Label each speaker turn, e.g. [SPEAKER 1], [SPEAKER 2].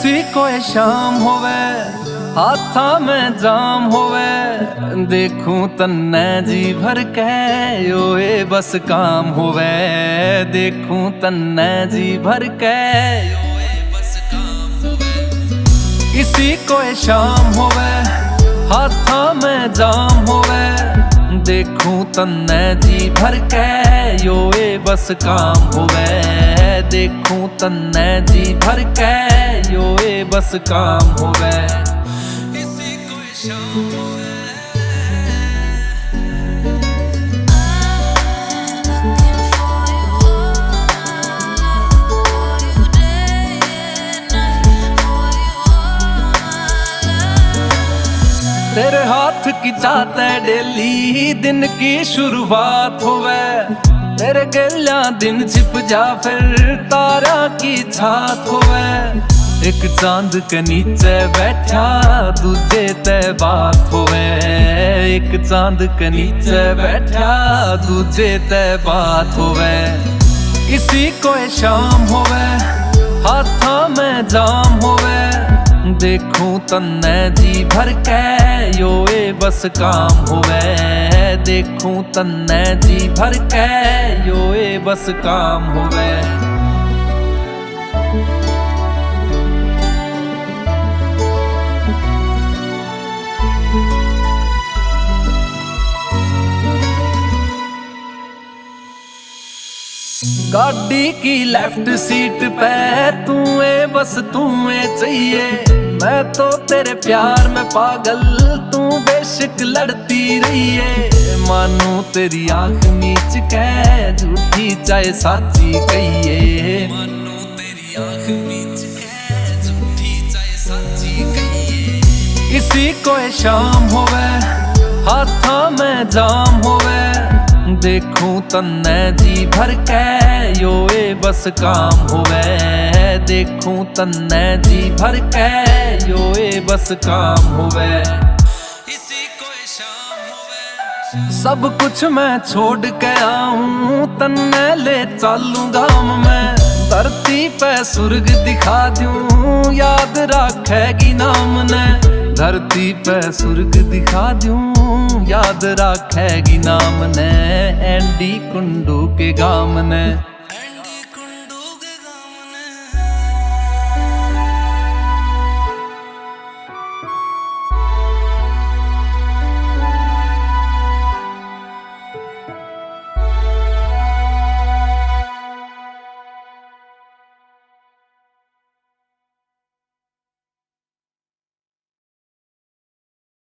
[SPEAKER 1] किसी को ये शाम होवे हाथा में जाम होवे, देखूं तन्ने जी भर के योए बस काम होवे। देखूं तन्ने जी भर के योए बस काम होवे। किसी को ये शाम होवे हाथा में जाम होवे, देखूं तन्ने जी भर के योए बस काम होवे। देखूं तन्ने जी भर के योए बस काम होवे। किसी को ये शाम होवे। तेरे हाथ की चाहत है डेली दिन की शुरुआत होवे। तेरे गलिया दिन छिप जा फिर तारा की छात होवे। एक चांद के नीचे बैठा दूजे ते बात होवे। एक चांद के नीचे बैठा दूजे ते बात होवे। किसी को ये शाम होवे हाथा में जाम होवे, देखूं तन्ने जी भर के योए बस काम होवे। देखूं तन्ने जी भर के योए बस काम होवे। गाड़ी की लेफ्ट सीट पे तू है बस तू है चाहिए। मैं तो तेरे प्यार में पागल तू बेशक लड़ती रही है। मानू तेरी आंख नीच के झूठी चाहे साची कहिए। मानू तेरी आंख नीच के झूठी चाहे साची कहिए। किसी को ये शाम होवे हाथा में जाम होवे, देखूं तन्ने जी भर के योए बस काम होवे। देखूं तन्ने जी भर के योए बस काम होवे। इसी को ये शाम होवे। सब कुछ मैं छोड़ के आऊं तन्ने ले चालूं गाम में। धरती पे स्वर्ग दिखा दूं याद रखेगी नाम ने। धरती पे स्वर्ग दिखा दूं याद रखेगी नाम ने। एंडी कुंडू के गाम ने।